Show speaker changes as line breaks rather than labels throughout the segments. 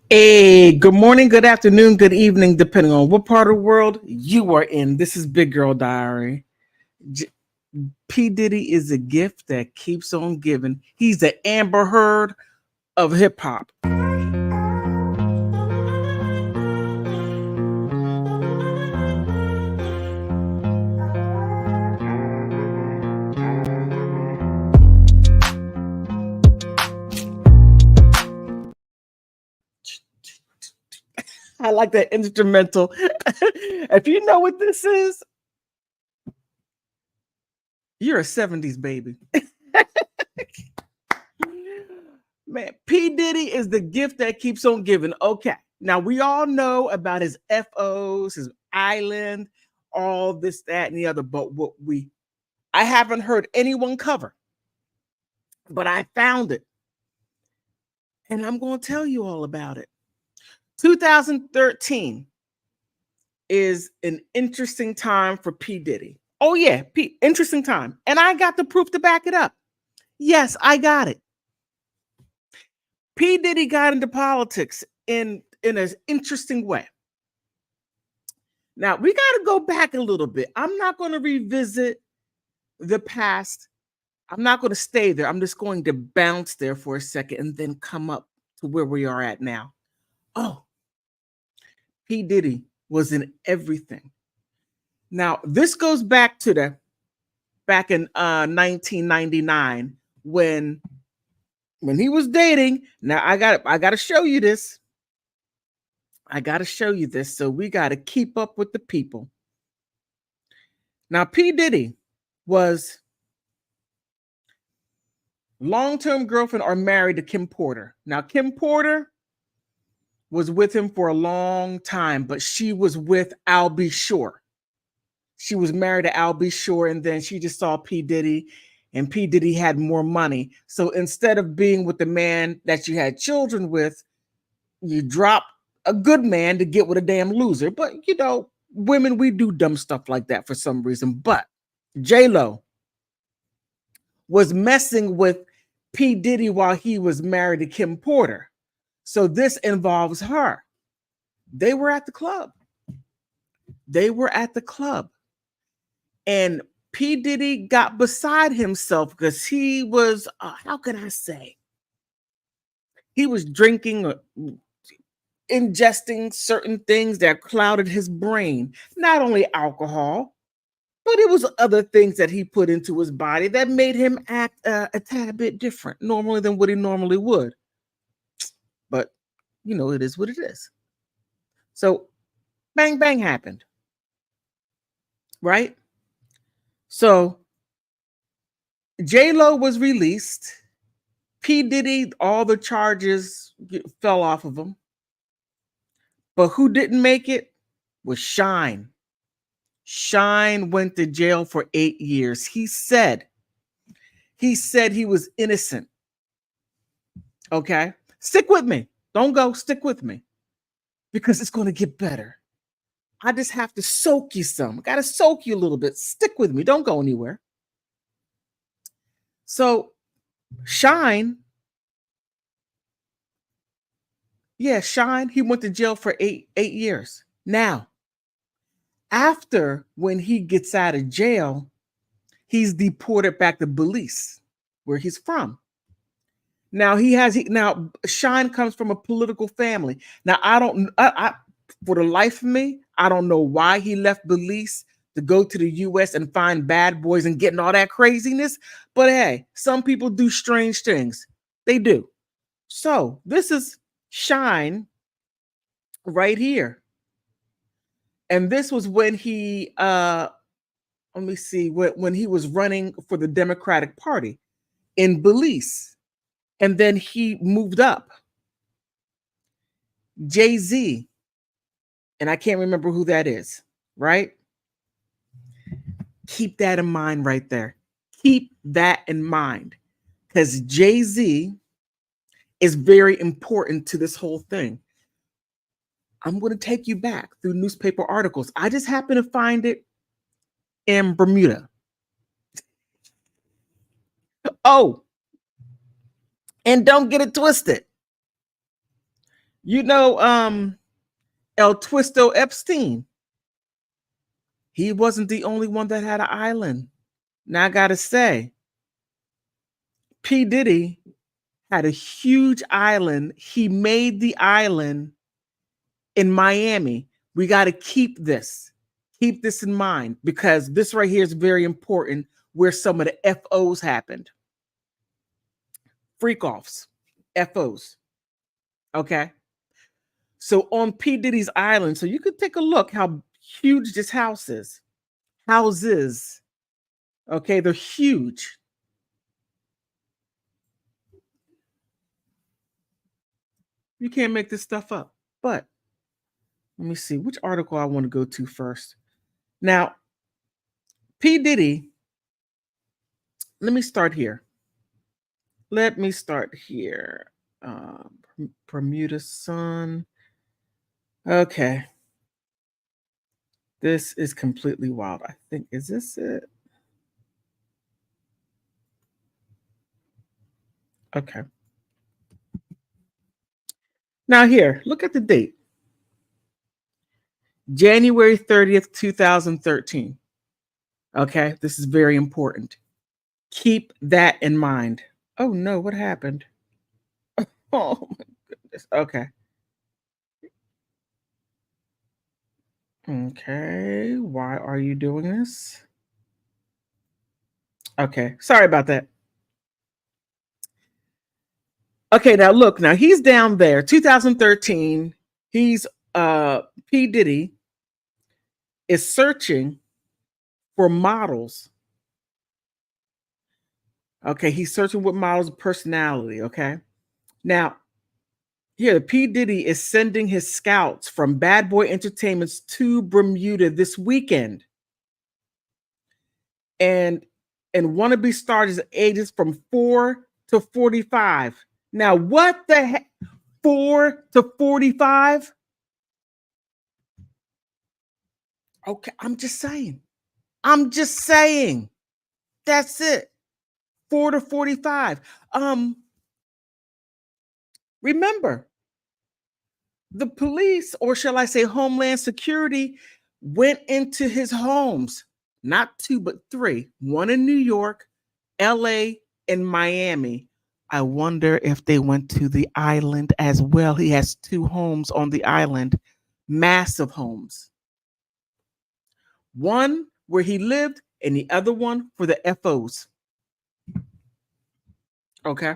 Hey, good morning, good afternoon, good evening, depending on what part of the world you are in. This is Big Girl Diary. J- P. Diddy is a gift that keeps on giving. He's the Amber Heard of hip hop. I like that instrumental. If you know what this is, you're a 70s baby. Man, P. Diddy is the gift that keeps on giving. Okay. Now we all know about his FOs, his island, all this, that, and the other. But I haven't heard anyone cover, but I found it. And I'm going to tell you all about it. 2013 is an interesting time for P. Diddy. Oh, yeah, interesting time. And I got the proof to back it up. Yes, I got it. P. Diddy got into politics in an interesting way. Now, we got to go back a little bit. I'm not going to revisit the past. I'm not going to stay there. I'm just going to bounce there for a second and then come up to where we are at now. Oh, P. Diddy was in everything. Now, this goes back to back in 1999 when he was dating. Now, I got to show you this. I got to show you this. So we got to keep up with the people. Now, P. Diddy was long-term girlfriend or married to Kim Porter. Now, Kim Porter was with him for a long time, but she was with Al B. Shore. She was married to Al B. Shore, and then she just saw P. Diddy, and P. Diddy had more money. So instead of being with the man that you had children with, you drop a good man to get with a damn loser. But, women, we do dumb stuff like that for some reason. But J-Lo was messing with P. Diddy while he was married to Kim Porter. So this involves her. They were at the club. And P. Diddy got beside himself because he was, how can I say? He was drinking, ingesting certain things that clouded his brain. Not only alcohol, but it was other things that he put into his body that made him act a tad bit different normally than what he normally would. But, it is what it is. So, bang, bang happened. Right? So, J-Lo was released. P. Diddy, all the charges fell off of him. But who didn't make it was Shyne. Shyne went to jail for 8 years. He said he was innocent. Okay? Stick with me. Don't go. Stick with me. Because it's going to get better. I just have to soak you some. I got to soak you a little bit. Stick with me. Don't go anywhere. So, Shyne, he went to jail for eight years. Now, after when he gets out of jail, he's deported back to Belize, where he's from. Now now Shyne comes from a political family. Now I for the life of me, I don't know why he left Belize to go to the US and find bad boys and getting all that craziness. But hey, some people do strange things. They do. So this is Shyne right here. And this was when he let me see, when he was running for the Democratic Party in Belize. And then he moved up. Jay-Z, and I can't remember who that is, right? Keep that in mind right there. Keep that in mind because Jay-Z is very important to this whole thing. I'm going to take you back through newspaper articles. I just happen to find it in Bermuda. Oh, and don't get it twisted. You know, El Twisto Epstein. He wasn't the only one that had an island. Now I gotta say, P. Diddy had a huge island. He made the island in Miami. We got to keep this. Keep this in mind because this right here is very important where some of the FOs happened. Freak offs, FOs. Okay. So on P. Diddy's island, so you could take a look how huge this house is. Houses. Okay, they're huge. You can't make this stuff up. But let me see which article I want to go to first. Now, P. Diddy, let me start here. Let me start here. Bermuda Sun. Okay. This is completely wild. I think, is this it? Okay. Now, here, look at the date January 30th, 2013. Okay. This is very important. Keep that in mind. Oh, no. What happened? Oh, my goodness. Okay. Okay. Why are you doing this? Okay. Sorry about that. Okay, now look, now he's down there, 2013. He's P. Diddy is searching for models. Okay, he's searching with models of personality. Okay. Now, here, P. Diddy is sending his scouts from Bad Boy Entertainments to Bermuda this weekend. And wannabe stars ages from 4 to 45. Now, what the heck? 4 to 45? Okay, I'm just saying. I'm just saying. That's it. 4 to 45. Remember, the police, or shall I say Homeland Security, went into his homes. Not two, but three. One in New York, LA, and Miami. I wonder if they went to the island as well. He has two homes on the island, massive homes. One where he lived, and the other one for the FOs. Okay.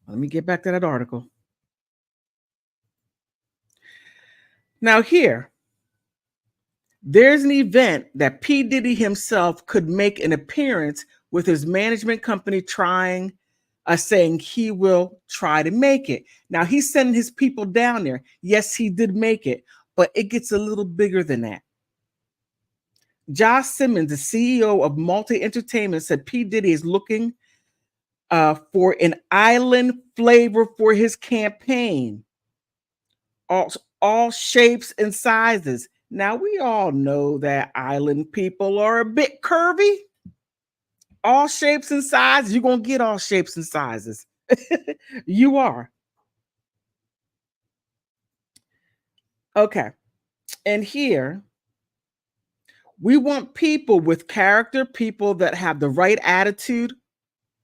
Let me get back to that article. Now, here, there's an event that P. Diddy himself could make an appearance with his management company saying he will try to make it. Now, he's sending his people down there. Yes, he did make it, but it gets a little bigger than that. Josh Simmons, the CEO of Multi Entertainment, said P. Diddy is looking for an island flavor for his campaign. All shapes and sizes. Now, we all know that island people are a bit curvy. All shapes and sizes. You're going to get all shapes and sizes. You are. Okay. And here, we want people with character, people that have the right attitude.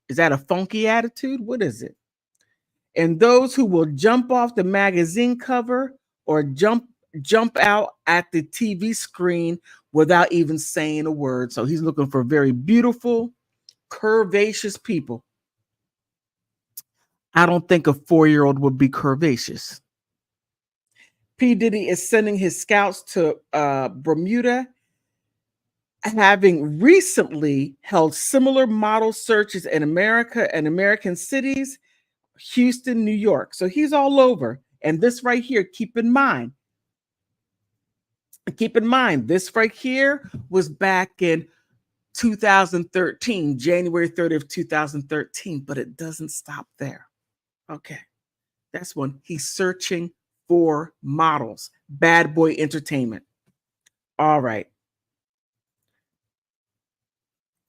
Is that a funky attitude? What is it? And those who will jump off the magazine cover or jump out at the TV screen without even saying a word. So he's looking for very beautiful, curvaceous people. I don't think a 4-year-old would be curvaceous. P. Diddy is sending his scouts to Bermuda, having recently held similar model searches in America and American cities, Houston, New York. So he's all over. And this right here, keep in mind, this right here was back in 2013, January 30th, 2013, but it doesn't stop there. Okay. That's one. He's searching for models. Bad Boy Entertainment. All right.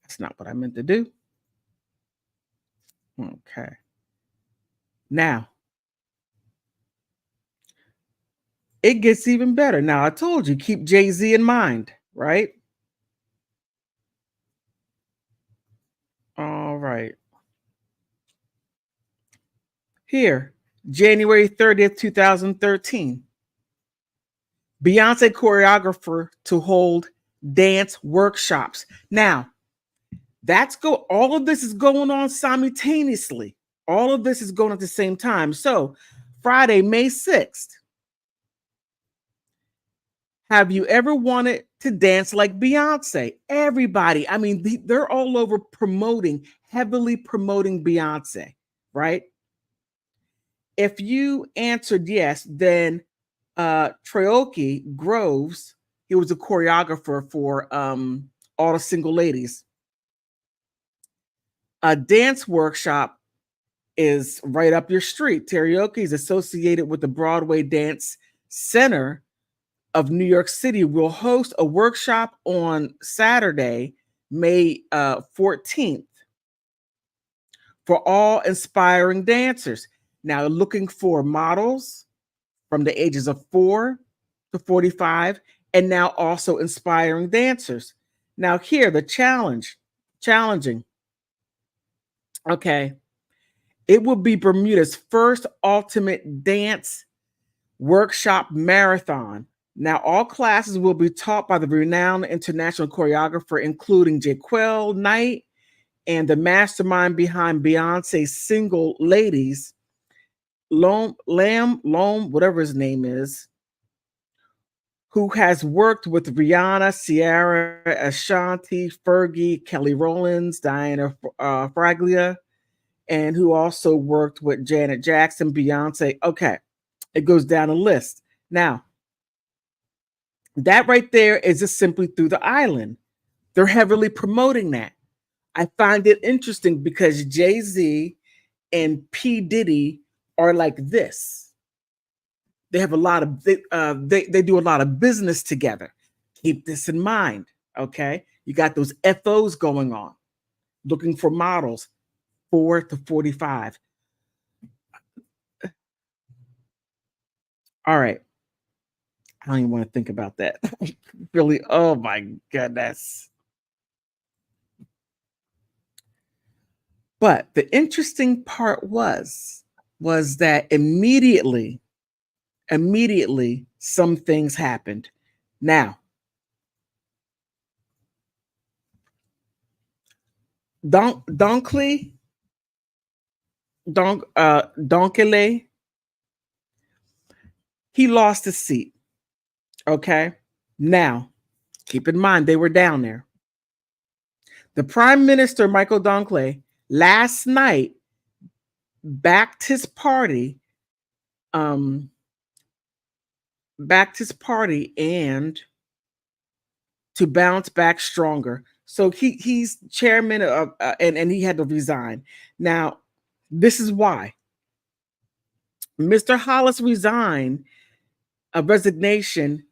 That's not what I meant to do. Okay. Now, it gets even better. Now, I told you, keep Jay-Z in mind, right? All right. Here, January 30th, 2013. Beyonce choreographer to hold dance workshops. Now, all of this is going on simultaneously. All of this is going at the same time. So, Friday, May 6th. Have you ever wanted to dance like Beyonce? Everybody, I mean, they're all over heavily promoting Beyonce, right? If you answered yes, then Treoki Groves, he was a choreographer for all the single ladies. A dance workshop is right up your street. Karaoke is associated with the Broadway Dance Center of New York City. Will host a workshop on Saturday, May 14th, for all inspiring dancers. Now, looking for models from the ages of 4 to 45, and now also inspiring dancers. Now, here, the challenging. Okay. It will be Bermuda's first ultimate dance workshop marathon. Now, all classes will be taught by the renowned international choreographer, including Jaquel Knight and the mastermind behind Beyonce's single ladies, Lom, whatever his name is, who has worked with Rihanna, Ciara, Ashanti, Fergie, Kelly Rowlands, Diana Fraglia, and who also worked with Janet Jackson, Beyonce. Okay, it goes down a list. Now, that right there is just simply through the island. They're heavily promoting that. I find it interesting because Jay-Z and P. Diddy are like this. They have a lot of they do a lot of business together. Keep this in mind, okay? You got those FOs going on, looking for models 4 to 45. All right. I don't even want to think about that. Really, oh my goodness. But the interesting part was that immediately some things happened. Now, Donkele, he lost his seat. Okay. Now, keep in mind they were down there. The Prime Minister, Michael Donkele, last night backed his party and to bounce back stronger. So he's chairman of and he had to resign. Now, this is why. Mr. Hollis resigned. A resignation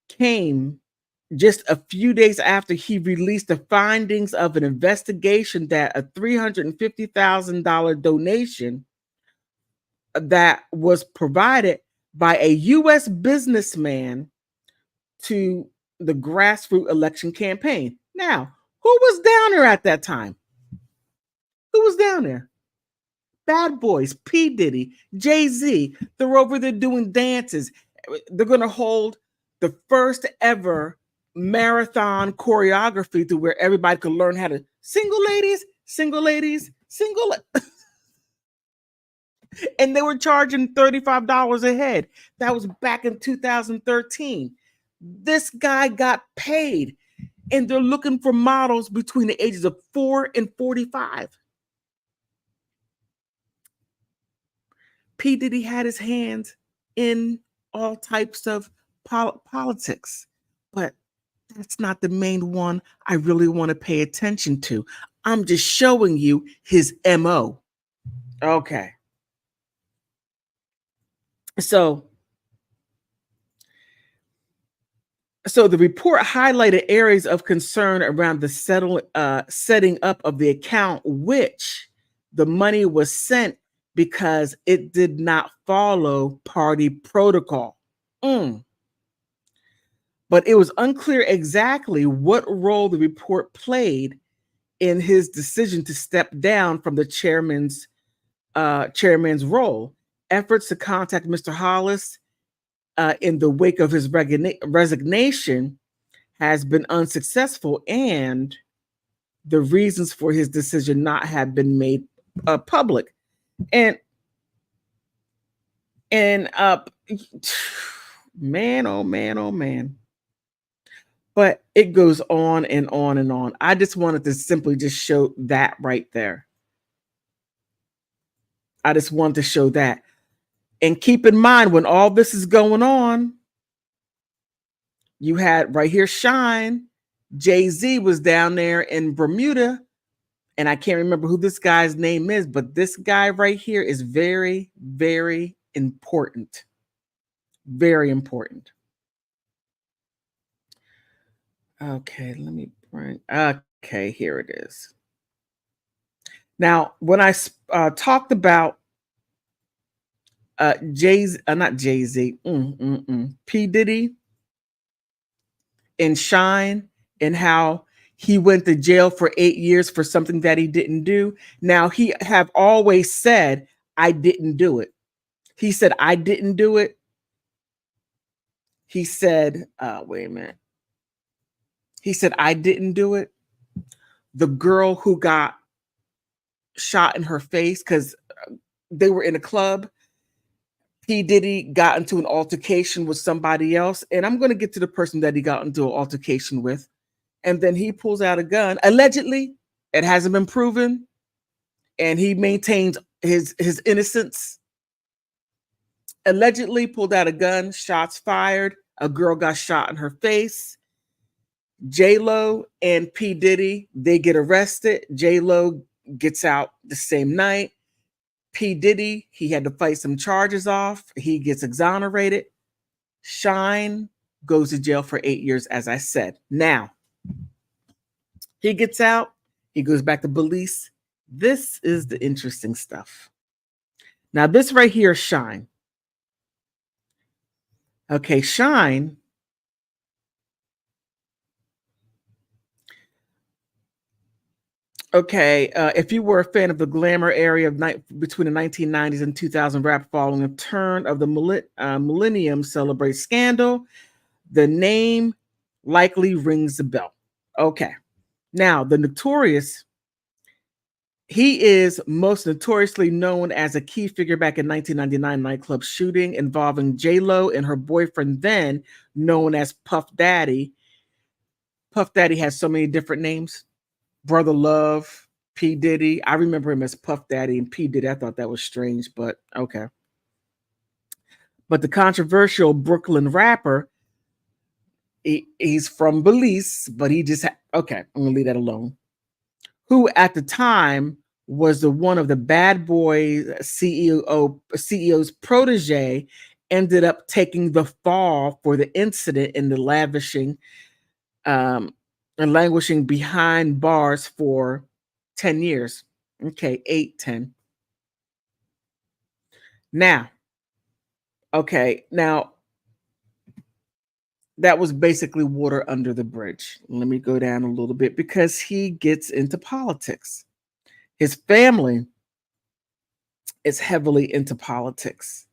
came just a few days after he released the findings of an investigation that a $350,000 donation that was provided by a U.S. businessman to the grassroots election campaign. Now, who was down there at that time? Who was down there? Bad Boys, P. Diddy, Jay-Z. They're over there doing dances. They're going to hold the first ever marathon choreography to where everybody could learn how to single ladies. And they were charging $35 a head. That was back in 2013. This guy got paid, and they're looking for models between the ages of 4 and 45. P. Diddy had his hands in all types of politics, but that's not the main one I really want to pay attention to. I'm just showing you his MO. Okay. So the report highlighted areas of concern around the setting up of the account, which the money was sent because it did not follow party protocol. but it was unclear exactly what role the report played in his decision to step down from the chairman's role. Efforts to contact Mr. Hollis in the wake of his resignation has been unsuccessful, and the reasons for his decision not have been made public. And man, oh man, oh man. But it goes on and on and on. I just wanted to simply just show that right there. I just wanted to show that. And keep in mind, when all this is going on, you had right here Shyne. Jay-Z was down there in Bermuda, and I can't remember who this guy's name is, but this guy right here is very, very important. Very important. Okay, let me bring. Okay, here it is. Now, when I talked about not Jay-Z, P. Diddy and Shyne, and how he went to jail for 8 years for something that he didn't do. Now, he have always said, I didn't do it. He said, I didn't do it. He said, wait a minute. He said, I didn't do it. The girl who got shot in her face because they were in a club, P. Diddy got into an altercation with somebody else. And I'm going to get to the person that he got into an altercation with. And then he pulls out a gun. Allegedly, it hasn't been proven. And he maintains his innocence. Allegedly pulled out a gun, shots fired. A girl got shot in her face. J-Lo and P. Diddy, they get arrested. J-Lo gets out the same night. P. Diddy, he had to fight some charges off. He gets exonerated. Shyne goes to jail for 8 years, as I said. Now, he gets out. He goes back to Belize. This is the interesting stuff. Now, this right here is Shyne. Okay, Shyne. Okay, if you were a fan of the glamour area of between the 1990s and 2000 rap following the turn of the millennium celebrate scandal, the name likely rings a bell. Okay, now the Notorious, he is most notoriously known as a key figure back in 1999 nightclub shooting involving J-Lo and her boyfriend then known as Puff Daddy. Puff Daddy has so many different names. Brother Love, P. Diddy. I remember him as Puff Daddy and P. Diddy. I thought that was strange, but okay. But the controversial Brooklyn rapper, he's from Belize, but he just, okay, I'm going to leave that alone. Who at the time was one of the bad boy CEO's protege, ended up taking the fall for the incident in the and languishing behind bars for 10 years. Okay, 8, 10. Now, that was basically water under the bridge. Let me go down a little bit because he gets into politics. His family is heavily into politics.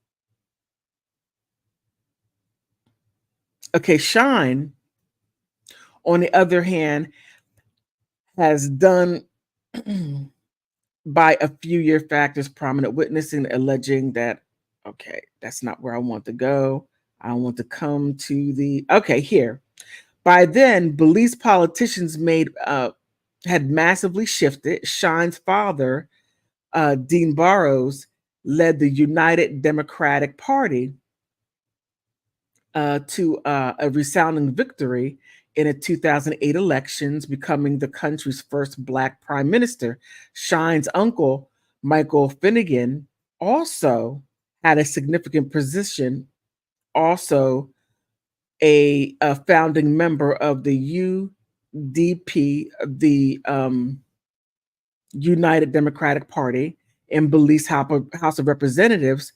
Okay, Shyne, on the other hand, has done by a few year factors, prominent witnessing alleging that, okay, that's not where I want to go. I want to come to the, okay, here. By then, Belize politicians had massively shifted. Shyne's father, Dean Barrows, led the United Democratic Party to a resounding victory in the 2008 elections, becoming the country's first Black prime minister. Shyne's uncle, Michael Finnegan, also had a significant position, also a founding member of the UDP, the United Democratic Party, in Belize House of Representatives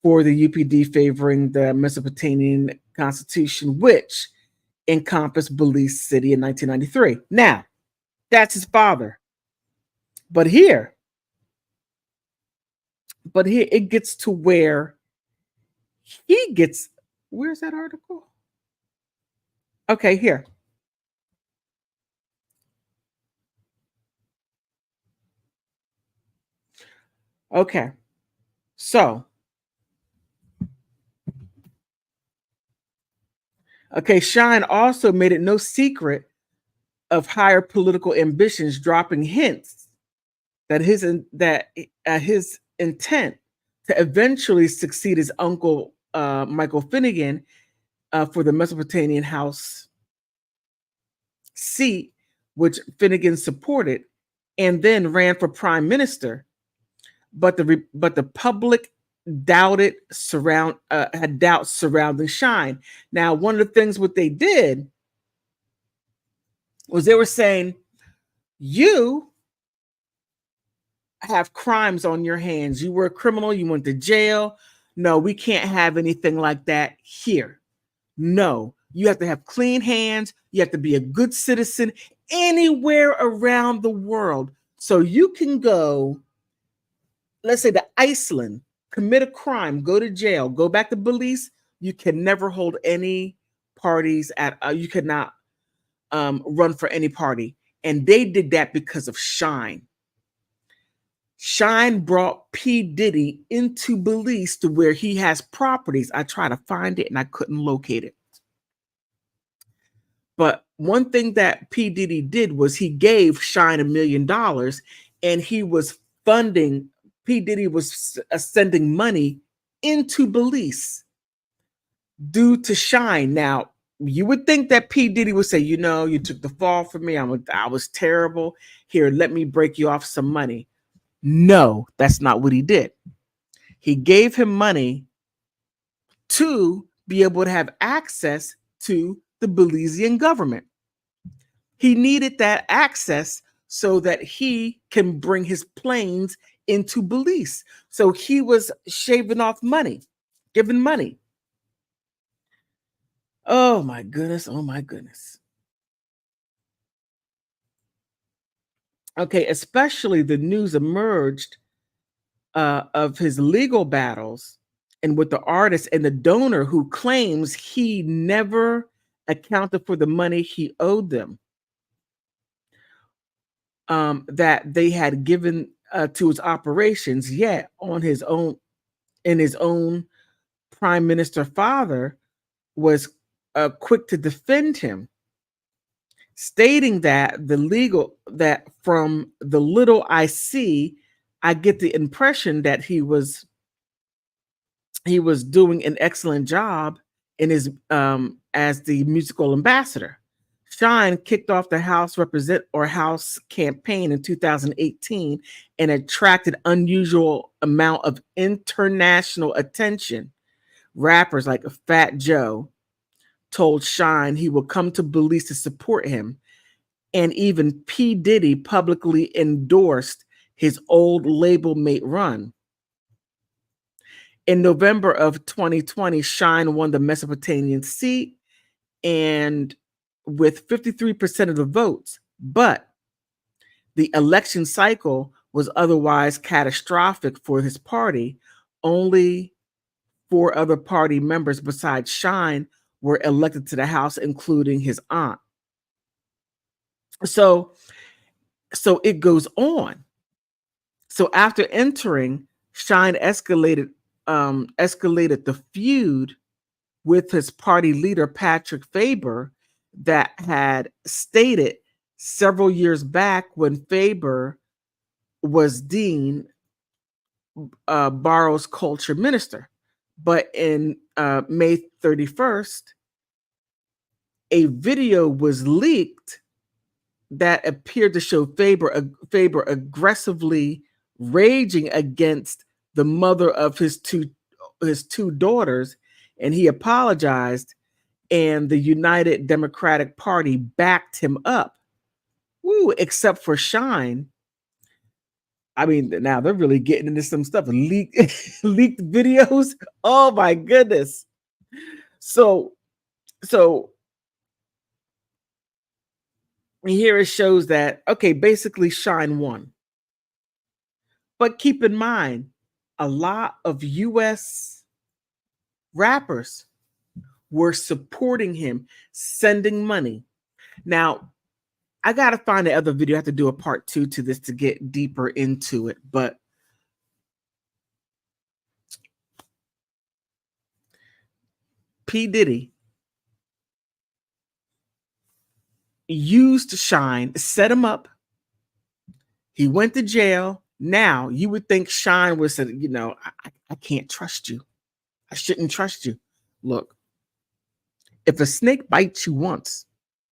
for the UPD favoring the Mesopotamian Constitution, which encompassed Belize City in 1993. Now, that's his father. But here, it gets to where he gets. Where's that article? Okay, here. Okay. So, okay, Shyne also made it no secret of higher political ambitions, dropping hints that his intent to eventually succeed his uncle Michael Finnegan for the Mesopotamian House seat, which Finnegan supported, and then ran for prime minister. But the public had doubts surrounding Shyne. Now, one of the things what they did was they were saying, you have crimes on your hands. You were a criminal. You went to jail. No, we can't have anything like that here. No, you have to have clean hands. You have to be a good citizen anywhere around the world. So you can go, let's say, to Iceland, commit a crime, go to jail, go back to Belize. You can never hold any parties you cannot run for any party. And they did that because of Shyne. Shyne brought P. Diddy into Belize to where he has properties. I tried to find it and I couldn't locate it. But one thing that P. Diddy did was he gave Shyne $1 million, and he was funding, P. Diddy was sending money into Belize due to Shyne. Now, you would think that P. Diddy would say, you took the fall for me. I was terrible. Here, let me break you off some money. No, that's not what he did. He gave him money to be able to have access to the Belizean government. He needed that access so that he can bring his planes into Belize. So he was shaving off money, giving money. Oh my goodness. Oh my goodness. Okay, especially the news emerged of his legal battles and with the artist and the donor who claims he never accounted for the money he owed them, that they had given to his operations. Yet on his own, prime minister father was quick to defend him, stating that from the little I see, I get the impression that he was doing an excellent job in his as the musical ambassador. Shyne kicked off the House campaign in 2018 and attracted unusual amount of international attention. Rappers like Fat Joe told Shyne he would come to Belize to support him, and even P. Diddy publicly endorsed his old label mate run. In November of 2020, Shyne won the Mesopotamian seat and with 53% of the votes, but the election cycle was otherwise catastrophic for his party. Only 4 other party members besides Shyne were elected to the House, including his aunt. So it goes on. So after entering, Shyne escalated the feud with his party leader, Patrick Faber, that had stated several years back when Faber was Dean Barrow's culture minister. But in May 31st, a video was leaked that appeared to show Faber aggressively raging against the mother of his two daughters, and he apologized, and the United Democratic Party backed him up. Woo, except for Shyne. I mean, now they're really getting into some stuff. Leaked videos. Oh my goodness. So And here it shows that, okay, basically Shyne won. But keep in mind, a lot of US rappers were supporting him, sending money. Now, I got to find the other video. I have to do a part 2 to this to get deeper into it. But P. Diddy used Shyne, set him up. He went to jail. Now, you would think Shyne was, I can't trust you. I shouldn't trust you. Look, if a snake bites you once,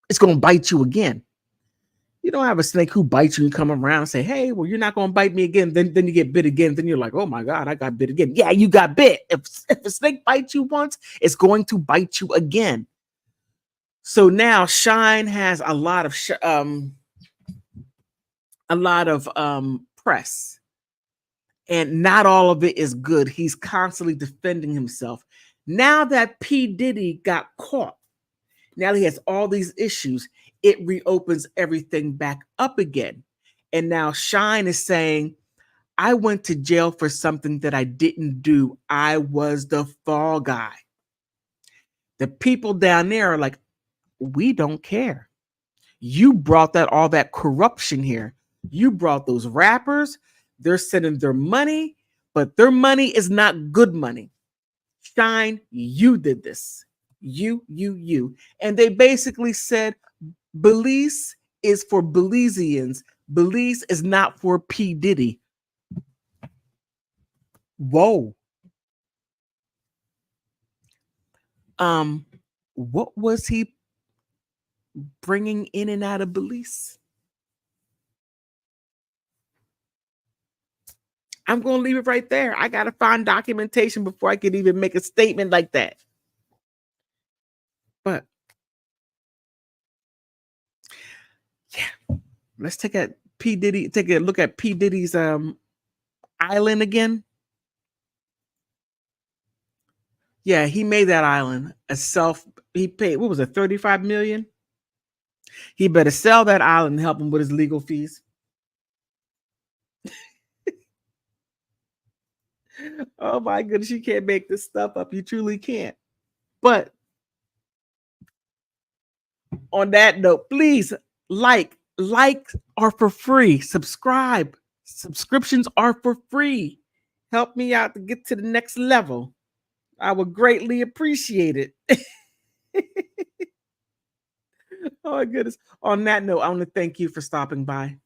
it's going to bite you again. You don't have a snake who bites you and come around and say, hey, well, you're not going to bite me again. Then you get bit again. Then you're like, oh my God, I got bit again. Yeah, you got bit. If a snake bites you once, it's going to bite you again. So now Shyne has a lot of press, and not all of it is good. He's constantly defending himself. Now that P. Diddy got caught, now he has all these issues, it reopens everything back up again. And now Shyne is saying, I went to jail for something that I didn't do. I was the fall guy. The people down there are like, we don't care. You brought all that corruption here. You brought those rappers. They're sending their money, but their money is not good money. Shyne, you did this. You. And they basically said, Belize is for Belizeans. Belize is not for P. Diddy. Whoa. What was he bringing in and out of Belize? I'm going to leave it right there. I got to find documentation before I can even make a statement like that. But yeah, let's take a look at P. Diddy's island again. Yeah, he made that island he paid, what was it, 35 million? He better sell that island and help him with his legal fees. Oh my goodness, you can't make this stuff up. You truly can't. But on that note, please like are for free. Subscribe. Subscriptions are for free. Help me out to get to the next level. I would greatly appreciate it. Oh my goodness. On that note, I want to thank you for stopping by.